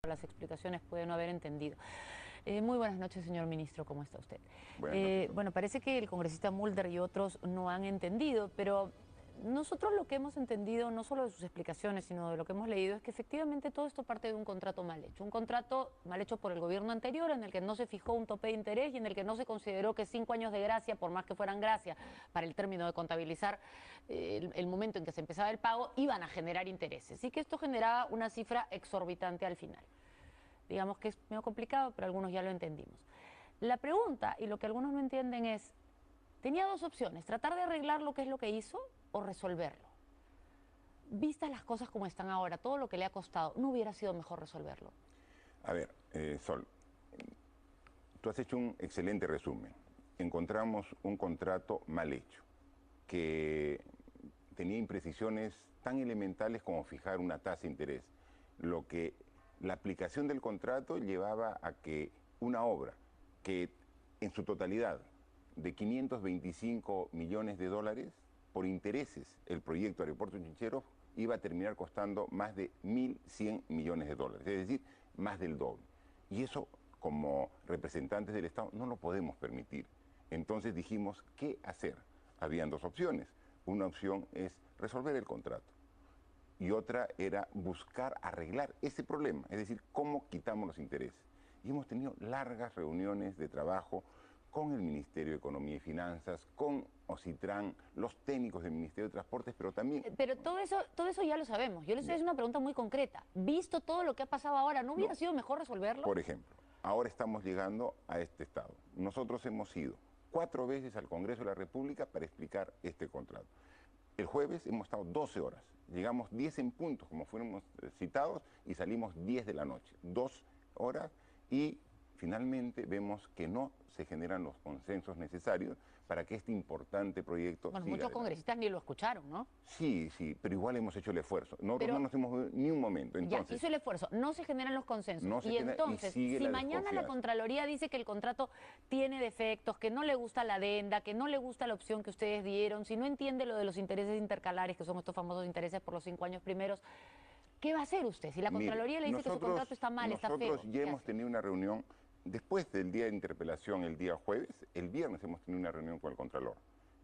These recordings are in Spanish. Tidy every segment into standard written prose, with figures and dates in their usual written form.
las explicaciones puede no haber entendido. Muy buenas noches, señor ministro, ¿cómo está usted? Buenas noches. Bueno, parece que el congresista Mulder y otros no han entendido, pero nosotros lo que hemos entendido, no solo de sus explicaciones, sino de lo que hemos leído, es que efectivamente todo esto parte de un contrato mal hecho. Un contrato mal hecho por el gobierno anterior, en el que no se fijó un tope de interés y en el que no se consideró que 5 años de gracia, por más que fueran gracia, para el término de contabilizar el momento en que se empezaba el pago, iban a generar intereses. Y que esto generaba una cifra exorbitante al final. Digamos que es medio complicado, pero algunos ya lo entendimos. La pregunta, y lo que algunos no entienden es, tenía dos opciones: tratar de arreglar lo que es lo que hizo o resolverlo. Vistas las cosas como están ahora, todo lo que le ha costado, ¿no hubiera sido mejor resolverlo? A ver, Sol, tú has hecho un excelente resumen. Encontramos un contrato mal hecho, que tenía imprecisiones tan elementales como fijar una tasa de interés, lo que la aplicación del contrato llevaba a que una obra que en su totalidad de 525 millones de dólares, por intereses, el proyecto Aeropuerto Chinchero iba a terminar costando más de 1.100 millones de dólares, es decir, más del doble. Y eso, como representantes del Estado, no lo podemos permitir. Entonces dijimos, ¿qué hacer? Habían dos opciones. Una opción es resolver el contrato y otra era buscar arreglar ese problema, es decir, cómo quitamos los intereses. Y hemos tenido largas reuniones de trabajo con el Ministerio de Economía y Finanzas, con Ocitran, los técnicos del Ministerio de Transportes, pero también... Pero todo eso ya lo sabemos. Yo les estoy haciendo una pregunta muy concreta. Visto todo lo que ha pasado ahora, ¿no hubiera sido mejor resolverlo? Por ejemplo, ahora estamos llegando a este estado. Nosotros hemos ido 4 veces al Congreso de la República para explicar este contrato. El jueves hemos estado 12 horas. Llegamos 10 en punto, como fuimos citados, y salimos 10 de la noche. 2 horas y finalmente vemos que no se generan los consensos necesarios para que este importante proyecto Bueno, siga muchos adelante. congresistas ni lo escucharon, ¿no? Sí, pero igual hemos hecho el esfuerzo. Nosotros no nos hemos movido ni un momento. Entonces, ya hizo el esfuerzo, no se generan los consensos. No se Y genera, entonces, y sigue si la mañana la desconfianza. Contraloría dice que el contrato tiene defectos, que no le gusta la adenda, que no le gusta la opción que ustedes dieron, si no entiende lo de los intereses intercalares, que son estos famosos intereses por los 5 años primeros, ¿qué va a hacer usted? Si la Contraloría le dice que su contrato está mal, está feo. Nosotros ya hemos tenido una reunión, después del día de interpelación, el día jueves, el viernes hemos tenido una reunión con el Contralor,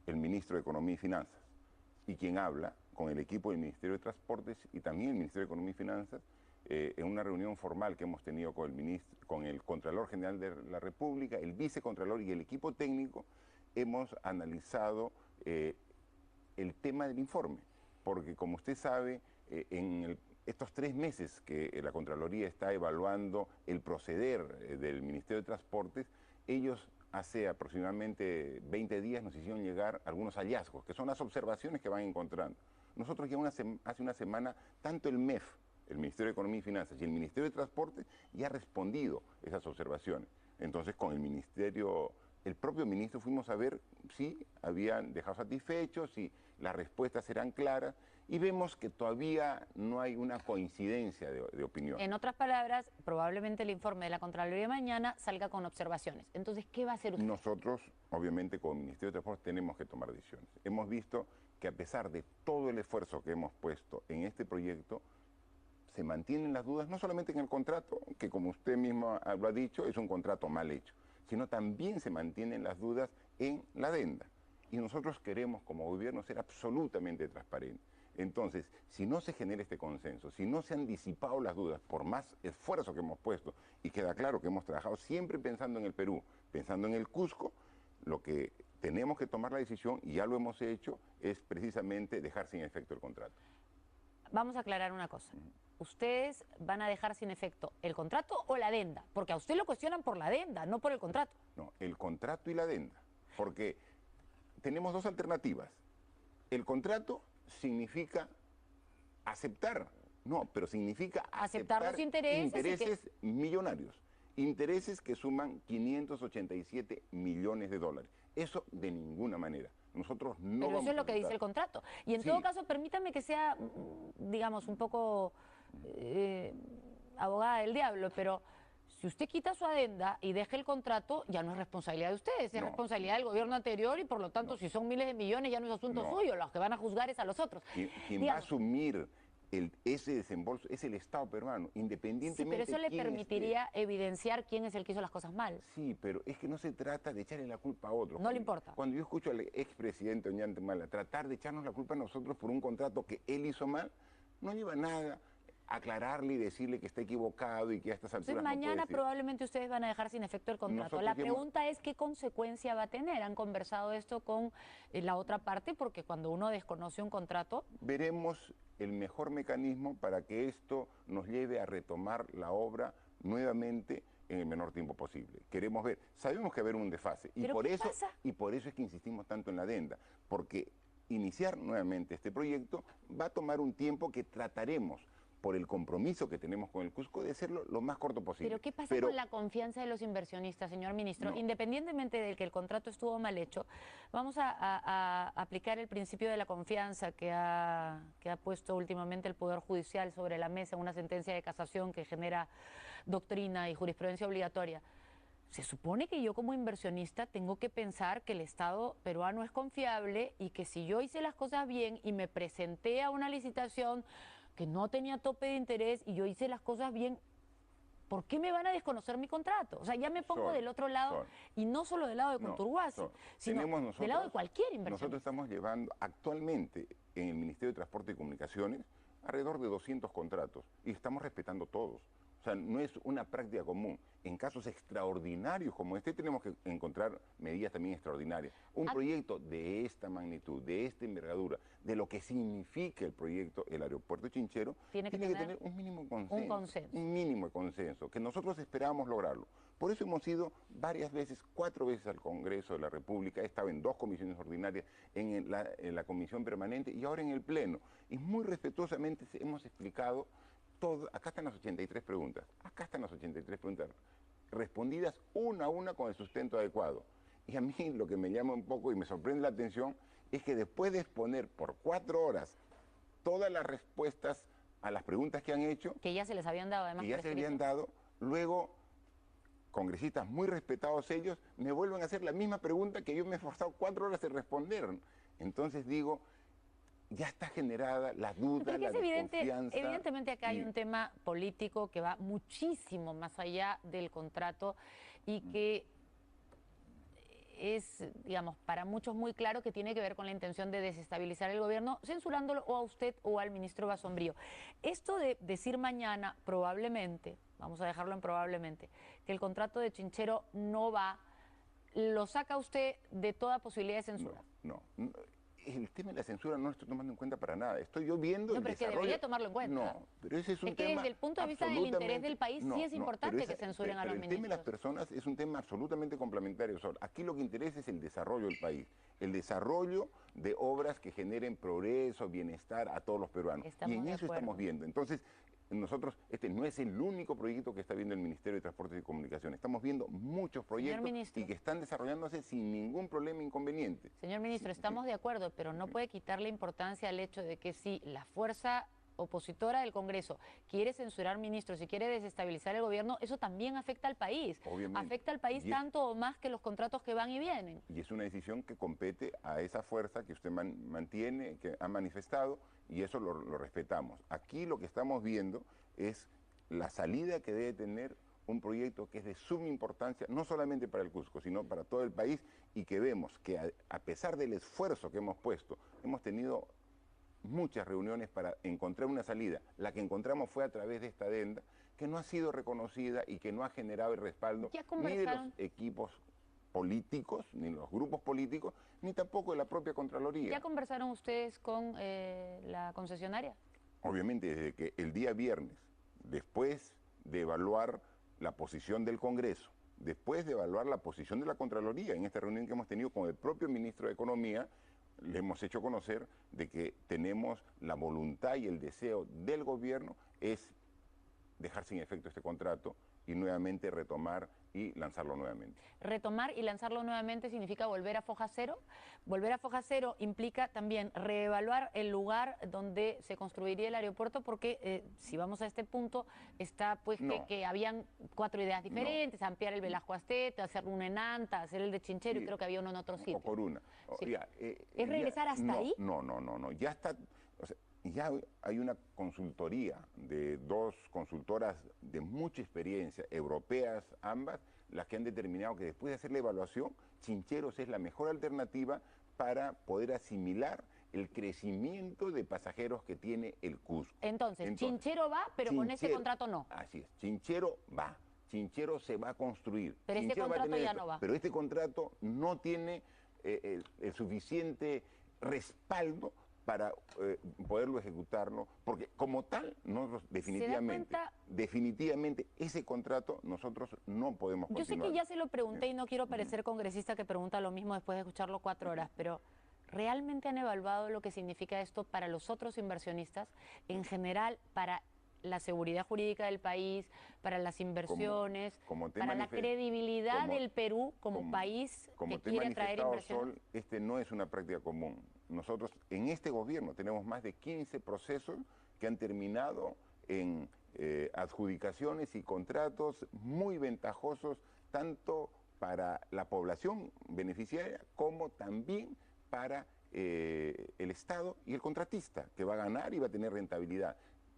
el Ministro de Economía y Finanzas, y quien habla con el equipo del Ministerio de Transportes y también el Ministerio de Economía y Finanzas, en una reunión formal que hemos tenido con el Contralor General de la República, el Vicecontralor y el equipo técnico, hemos analizado el tema del informe, porque como usted sabe, estos 3 meses que la Contraloría está evaluando el proceder del Ministerio de Transportes, ellos hace aproximadamente 20 días nos hicieron llegar algunos hallazgos, que son las observaciones que van encontrando. Nosotros ya hace una semana, tanto el MEF, el Ministerio de Economía y Finanzas, y el Ministerio de Transporte ya ha respondido esas observaciones. Entonces, con el propio ministro fuimos a ver si habían dejado satisfechos, si las respuestas eran claras, y vemos que todavía no hay una coincidencia de opinión. En otras palabras, probablemente el informe de la Contraloría mañana salga con observaciones. Entonces, ¿qué va a hacer usted? Nosotros, obviamente, como Ministerio de Transporte tenemos que tomar decisiones. Hemos visto que a pesar de todo el esfuerzo que hemos puesto en este proyecto, se mantienen las dudas, no solamente en el contrato, que como usted mismo lo ha dicho, es un contrato mal hecho, sino también se mantienen las dudas en la adenda. Y nosotros queremos, como gobierno, ser absolutamente transparentes. Entonces, si no se genera este consenso, si no se han disipado las dudas, por más esfuerzo que hemos puesto, y queda claro que hemos trabajado siempre pensando en el Perú, pensando en el Cusco, lo que tenemos que tomar la decisión, y ya lo hemos hecho, es precisamente dejar sin efecto el contrato. Vamos a aclarar una cosa. ¿Ustedes van a dejar sin efecto el contrato o la adenda? Porque a usted lo cuestionan por la adenda, no por el contrato. No, el contrato y la adenda, porque tenemos dos alternativas. El contrato significa aceptar, no, pero significa aceptar los intereses millonarios, intereses que suman 587 millones de dólares. Eso de ninguna manera. Nosotros no Pero eso es lo que dice el contrato. Y en todo caso, permítame que sea, digamos, un poco abogada del diablo, pero si usted quita su adenda y deja el contrato, ya no es responsabilidad de ustedes, es responsabilidad del gobierno anterior y por lo tanto, si son miles de millones, ya no es asunto suyo, los que van a juzgar es a los otros. Quien va a asumir ese desembolso es el Estado peruano, Sí, independientemente pero eso de le quién esté. permitiría evidenciar quién es el que hizo las cosas mal. Sí, pero es que no se trata de echarle la culpa a otros. No le importa. Cuando yo escucho al expresidente Ollanta Humala tratar de echarnos la culpa a nosotros por un contrato que él hizo mal, no lleva nada aclararle y decirle que está equivocado y que a estas alturas Entonces, no puede mañana decir. probablemente ustedes van a dejar sin efecto el contrato. Nosotros La ya hemos- pregunta es qué consecuencia va a tener. ¿Han conversado esto con la otra parte? Porque cuando uno desconoce un contrato, Veremos el mejor mecanismo para que esto nos lleve a retomar la obra nuevamente en el menor tiempo posible. Queremos ver, sabemos que va a haber un desfase ¿Pero qué pasa? y por eso es que insistimos tanto en la adenda, porque iniciar nuevamente este proyecto va a tomar un tiempo que trataremos, por el compromiso que tenemos con el Cusco, de hacerlo lo más corto posible. ¿pero qué pasa con la confianza de los inversionistas, señor ministro? No. Independientemente de que el contrato estuvo mal hecho, vamos a aplicar el principio de la confianza que ha puesto últimamente el Poder Judicial sobre la mesa, una sentencia de casación que genera doctrina y jurisprudencia obligatoria. Se supone que yo como inversionista tengo que pensar que el Estado peruano es confiable y que si yo hice las cosas bien y me presenté a una licitación que no tenía tope de interés y yo hice las cosas bien, ¿por qué me van a desconocer mi contrato? O sea, ya me pongo del otro lado, y no solo del lado de Conturhuasi, sino del lado de cualquier inversionista. Nosotros estamos llevando actualmente en el Ministerio de Transporte y Comunicaciones alrededor de 200 contratos y estamos respetando todos. O sea, no es una práctica común. En casos extraordinarios como este tenemos que encontrar medidas también extraordinarias. Un proyecto de esta magnitud, de esta envergadura, de lo que significa el proyecto, el aeropuerto Chinchero, tiene que tener un mínimo consenso. Un mínimo de consenso, que nosotros esperábamos lograrlo. Por eso hemos ido varias veces, 4 veces al Congreso de la República, he estado en 2 comisiones ordinarias, en la comisión permanente y ahora en el Pleno. Y muy respetuosamente hemos explicado todo. Acá están las 83 preguntas, respondidas una a una con el sustento adecuado. Y a mí lo que me llama un poco y me sorprende la atención es que después de exponer por 4 horas todas las respuestas a las preguntas que han hecho, que ya se les habían dado, además, que ya se habían dado, luego congresistas muy respetados ellos me vuelven a hacer la misma pregunta que yo me he esforzado 4 horas en responder. Entonces digo, ya está generada la duda, la desconfianza. Evidentemente acá hay un tema político que va muchísimo más allá del contrato y que es, digamos, para muchos muy claro que tiene que ver con la intención de desestabilizar el gobierno, censurándolo o a usted o al ministro Basombrío. Esto de decir mañana, probablemente, vamos a dejarlo en probablemente, que el contrato de Chinchero no va, ¿lo saca usted de toda posibilidad de censura? No. El tema de la censura no lo estoy tomando en cuenta para nada. Estoy yo viendo el pero desarrollo. Es que debería tomarlo en cuenta. No, pero ese es un tema... tema... desde el punto de vista del interés del país sí es importante que censuren a los ministros. El tema de las personas es un tema absolutamente complementario. Aquí lo que interesa es el desarrollo del país, el desarrollo de obras que generen progreso, bienestar a todos los peruanos. Y en eso estamos viendo. Entonces, nosotros, este no es el único proyecto que está viendo el Ministerio de Transportes y Comunicaciones. Estamos viendo muchos proyectos y que están desarrollándose sin ningún problema inconveniente. Señor ministro, estamos de acuerdo, pero no puede quitarle importancia al hecho de que si la fuerza opositora del Congreso quiere censurar ministros y quiere desestabilizar el gobierno, eso también afecta al país. Obviamente. Afecta al país tanto o más que los contratos que van y vienen. Y es una decisión que compete a esa fuerza que usted mantiene, que ha manifestado, y eso lo respetamos. Aquí lo que estamos viendo es la salida que debe tener un proyecto que es de suma importancia, no solamente para el Cusco, sino para todo el país, y que vemos que a pesar del esfuerzo que hemos puesto, hemos tenido muchas reuniones para encontrar una salida. La que encontramos fue a través de esta adenda, que no ha sido reconocida y que no ha generado el respaldo ni de los equipos políticos, ni los grupos políticos, ni tampoco de la propia Contraloría. ¿Ya conversaron ustedes con la concesionaria? Obviamente, desde que el día viernes, después de evaluar la posición del Congreso, después de evaluar la posición de la Contraloría, en esta reunión que hemos tenido con el propio ministro de Economía, le hemos hecho conocer de que tenemos la voluntad y el deseo del gobierno es dejar sin efecto este contrato y nuevamente retomar y lanzarlo nuevamente. Retomar y lanzarlo nuevamente significa volver a foja cero. Volver a foja cero implica también reevaluar el lugar donde se construiría el aeropuerto, porque si vamos a este punto, está pues que habían 4 ideas diferentes, ampliar el Velasco Astete, hacer uno en Anta, hacer el de Chinchero, y creo que había uno en otro sitio. O Coruna. Sí. ¿Es regresar hasta ahí? No, ya está... O sea, ya hay una consultoría de dos consultoras de mucha experiencia, europeas ambas, las que han determinado que después de hacer la evaluación, Chincheros es la mejor alternativa para poder asimilar el crecimiento de pasajeros que tiene el Cusco. Entonces Chinchero va, pero con ese contrato no. Así es, Chinchero va. Chinchero se va a construir. Pero este Chinchero contrato ya no va. Pero este contrato no tiene el suficiente respaldo para poderlo ejecutarlo, porque como tal, nosotros definitivamente ese contrato nosotros no podemos continuar. Yo sé que ya se lo pregunté y no quiero parecer congresista que pregunta lo mismo después de escucharlo 4 horas, pero ¿realmente han evaluado lo que significa esto para los otros inversionistas, en general para la seguridad jurídica del país, para las inversiones, para la credibilidad del Perú como país que quiere atraer inversiones? Este no es una práctica común. Nosotros en este gobierno tenemos más de 15 procesos que han terminado en adjudicaciones y contratos muy ventajosos, tanto para la población beneficiaria como también para el Estado y el contratista, que va a ganar y va a tener rentabilidad.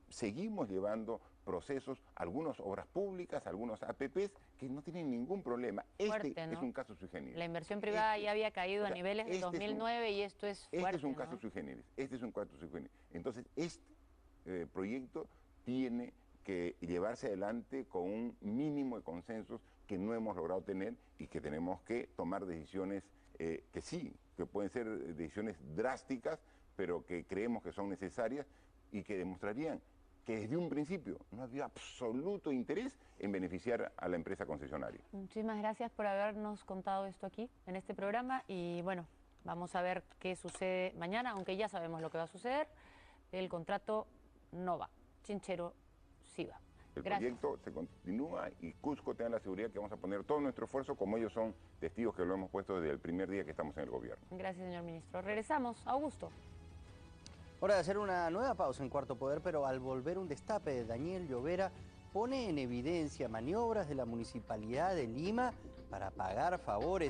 Seguimos llevando procesos, algunas obras públicas, algunos APPs, que no tienen ningún problema. Fuerte, Este ¿no? es un caso sui generis. La inversión privada ya había caído a niveles de 2009 y esto es fuerte, Este es un caso sui generis. Este es un caso sui generis. Entonces, este proyecto tiene que llevarse adelante con un mínimo de consensos que no hemos logrado tener y que tenemos que tomar decisiones que sí, que pueden ser decisiones drásticas, pero que creemos que son necesarias y que demostrarían que desde un principio no había absoluto interés en beneficiar a la empresa concesionaria. Muchísimas gracias por habernos contado esto aquí, en este programa, y bueno, vamos a ver qué sucede mañana, aunque ya sabemos lo que va a suceder. El contrato no va, Chinchero sí va. El proyecto se continúa y Cusco tenga la seguridad que vamos a poner todo nuestro esfuerzo, como ellos son testigos que lo hemos puesto desde el primer día que estamos en el gobierno. Gracias, señor ministro. Regresamos. Augusto. Hora de hacer una nueva pausa en Cuarto Poder, pero al volver un destape de Daniel Llovera pone en evidencia maniobras de la Municipalidad de Lima para pagar favores.